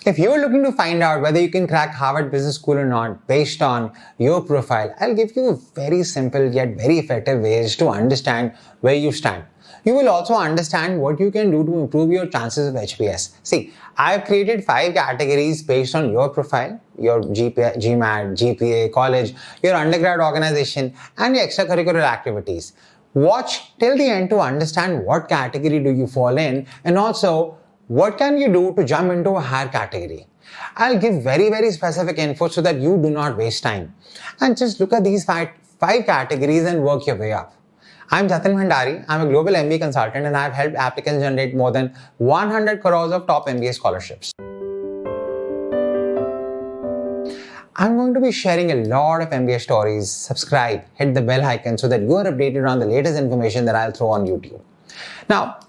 If you're looking to find out whether you can crack Harvard Business School or not based on your profile, I'll give you very simple yet very effective ways to understand where you stand. You will also understand what you can do to improve your chances of HBS. See, I've created 5 categories based on your profile, your GPA, GMAT, GPA, college, your undergrad organization, and your extracurricular activities. Watch till the end to understand what category do you fall in, and also what can you do to jump into a higher category. I'll give very specific info so that you do not waste time. And just look at these five categories and work your way up. I'm Jatin Bhandari. I'm a global MBA consultant and I've helped applicants generate more than 100 crores of top MBA scholarships. I'm going to be sharing a lot of MBA stories. Subscribe, hit the bell icon so that you are updated on the latest information that I'll throw on YouTube. Now,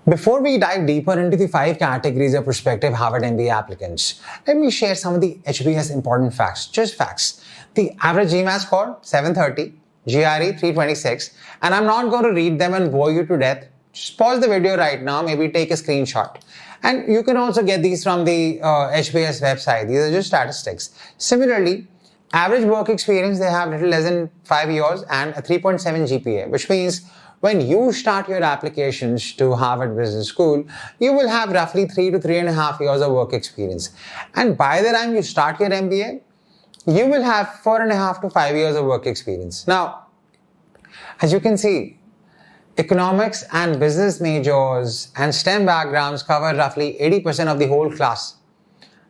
before we dive deeper into the 5 categories of prospective Harvard MBA applicants, let me share some of the HBS important facts, just facts. The average GMAT score, 730, GRE, 326, and I'm not going to read them and bore you to death. Just pause the video right now, maybe take a screenshot. And you can also get these from the HBS website. These are just statistics. Similarly, average work experience, they have little less than 5 years and a 3.7 GPA, which means when you start your applications to Harvard Business School, you will have roughly 3 to 3.5 years of work experience. And by the time you start your MBA, you will have 4.5 to 5 years of work experience. Now, as you can see, economics and business majors and STEM backgrounds cover roughly 80% of the whole class.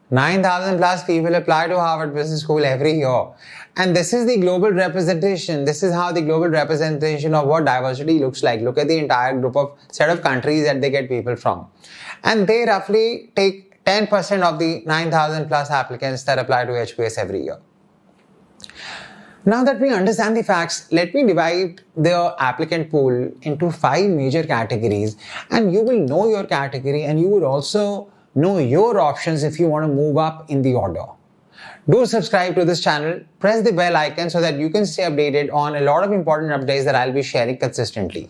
9,000 plus people apply to Harvard Business School every year. And this is the global representation. This is how the global representation of what diversity looks like. Look at the entire group of set of countries that they get people from. And they roughly take 10% of the 9,000 plus applicants that apply to HBS every year. Now that we understand the facts, let me divide the applicant pool into 5 major categories, and you will know your category and you will also know your options if you want to move up in the order. Do subscribe to this channel, press the bell icon so that you can stay updated on a lot of important updates that I'll be sharing consistently.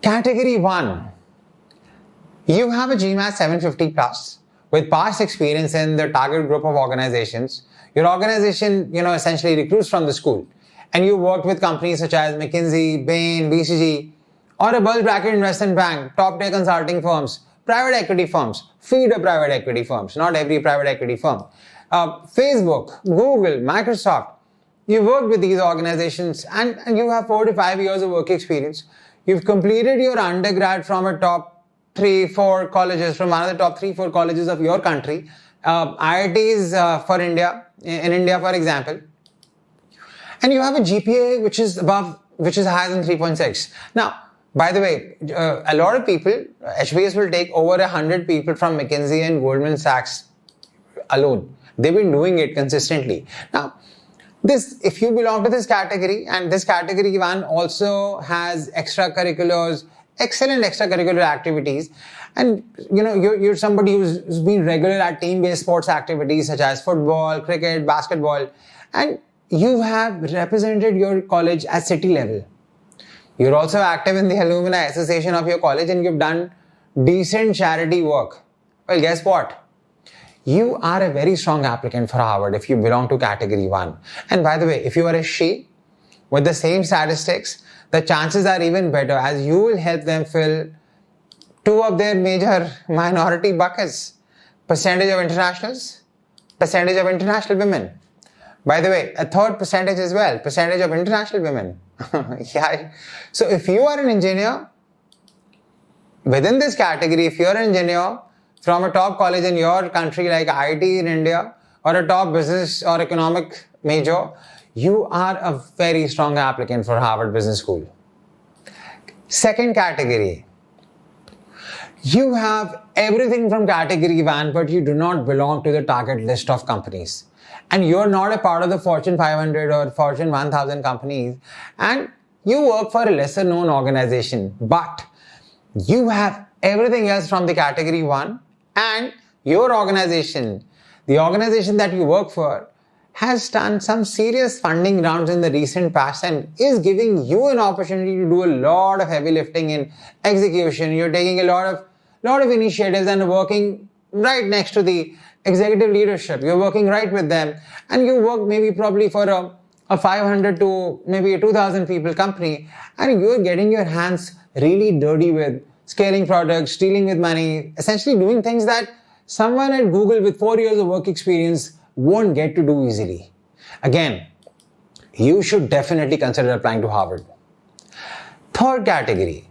Category 1. You have a GMAT 750 plus with past experience in the target group of organizations. Your organization, essentially recruits from the school, and you worked with companies such as McKinsey, Bain, BCG, or a bulge bracket investment bank, top tier consulting firms, private equity firms, feeder private equity firms, not every private equity firm, Facebook, Google, Microsoft. You worked with these organizations and you have 4 to 5 years of work experience. You've completed your undergrad from a top 3-4 colleges, from one of the top 3-4 colleges of your country, IITs for India, in India for example. And you have a GPA which is higher than 3.6. Now, by the way, a lot of people, HBS will take over 100 people from McKinsey and Goldman Sachs alone. They've been doing it consistently. Now, if you belong to this category, and this category 1 also has extracurriculars, excellent extracurricular activities, and you're somebody who's been regular at team-based sports activities such as football, cricket, basketball, and you have represented your college at city level. You're also active in the alumni association of your college and you've done decent charity work. Well, guess what? You are a very strong applicant for Harvard if you belong to category 1. And by the way, if you are a she with the same statistics, the chances are even better as you will help them fill 2 of their major minority buckets. Percentage of internationals, percentage of international women. By the way, a 3rd percentage as well, percentage of international women. Yeah. So if you are an engineer, within this category, if you're an engineer from a top college in your country like IIT in India, or a top business or economic major, you are a very strong applicant for Harvard Business School. Second category. You have everything from category 1, but you do not belong to the target list of companies. And you're not a part of the Fortune 500 or Fortune 1000 companies, and you work for a lesser known organization, but you have everything else from the category 1, and your organization, the organization that you work for, has done some serious funding rounds in the recent past and is giving you an opportunity to do a lot of heavy lifting in execution. You're taking a lot of initiatives and working right next to the executive leadership. You're working right with them, and you work maybe probably for a 500 to maybe a 2,000 people company, and you're getting your hands really dirty with scaling products, dealing with money, essentially doing things that someone at Google with 4 years of work experience won't get to do easily. Again, you should definitely consider applying to Harvard. Third category,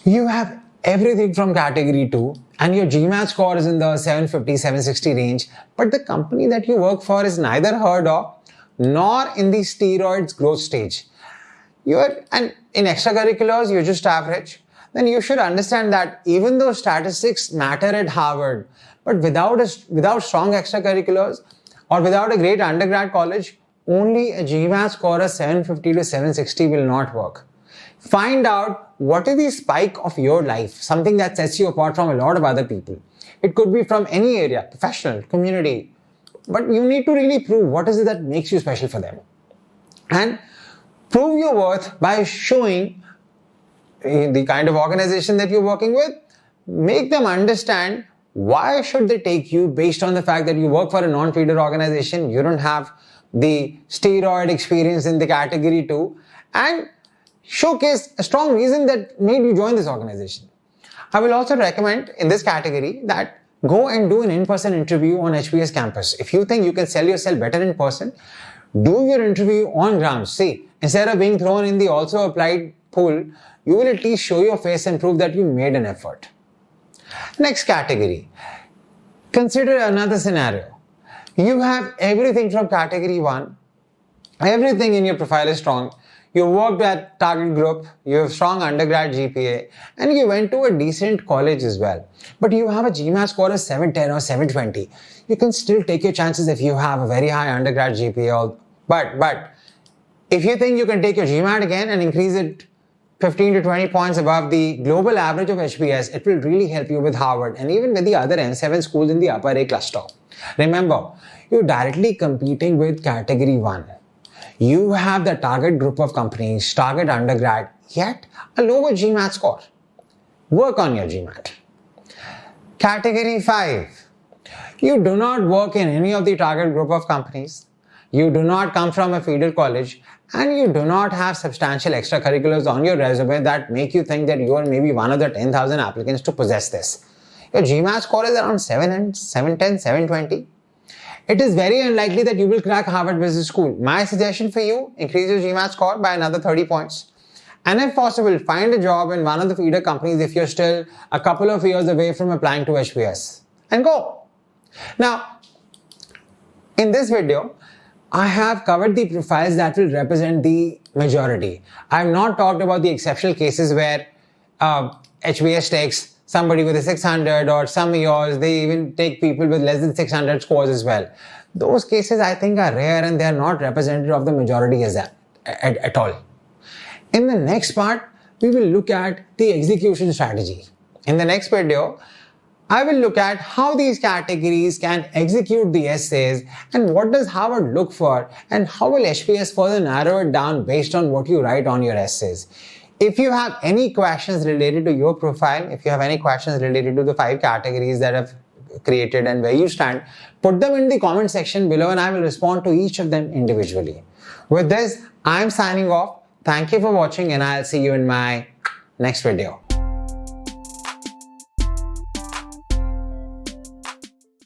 you have everything from category 2 and your GMAT score is in the 750, 760 range, but the company that you work for is neither heard of nor in the steroids growth stage. And in extracurriculars, you're just average. Then you should understand that even though statistics matter at Harvard, but without strong extracurriculars or without a great undergrad college, only a GMAT score of 750 to 760 will not work. Find out what is the spike of your life, something that sets you apart from a lot of other people. It could be from any area, professional, community, but you need to really prove what is it that makes you special for them. And prove your worth by showing the kind of organization that you're working with. Make them understand why should they take you based on the fact that you work for a non-feeder organization, you don't have the steroid experience in the category 2, and showcase a strong reason that made you join this organization. I will also recommend in this category that go and do an in-person interview on HBS campus. If you think you can sell yourself better in person, do your interview on ground. See, instead of being thrown in the also applied pool, you will at least show your face and prove that you made an effort. Next category. Consider another scenario. You have everything from category 1. Everything in your profile is strong. You worked at target group, you have strong undergrad GPA, and you went to a decent college as well. But you have a GMAT score of 710 or 720. You can still take your chances if you have a very high undergrad GPA. But if you think you can take your GMAT again and increase it 15 to 20 points above the global average of HBS, it will really help you with Harvard and even with the other N7 schools in the upper A cluster. Remember, you're directly competing with category 1. You have the target group of companies, target undergrad, yet a lower GMAT score. Work on your GMAT. Category 5. You do not work in any of the target group of companies. You do not come from a feeder college, and you do not have substantial extracurriculars on your resume that make you think that you are maybe one of the 10,000 applicants to possess this. Your GMAT score is around 710, 720. It is very unlikely that you will crack Harvard Business School. My suggestion for you, increase your GMAT score by another 30 points. And if possible, find a job in one of the feeder companies if you're still a couple of years away from applying to HBS. And go. Now, in this video, I have covered the profiles that will represent the majority. I have not talked about the exceptional cases where HBS takes somebody with a 600, or some years they even take people with less than 600 scores as well. Those cases I think are rare and they are not representative of the majority at all. In the next part, we will look at the execution strategy. In the next video, I will look at how these categories can execute the essays and what does Harvard look for and how will HBS further narrow it down based on what you write on your essays. If you have any questions related to your profile, if you have any questions related to the 5 categories that I've created and where you stand, put them in the comment section below and I will respond to each of them individually. With this, I'm signing off. Thank you for watching and I'll see you in my next video.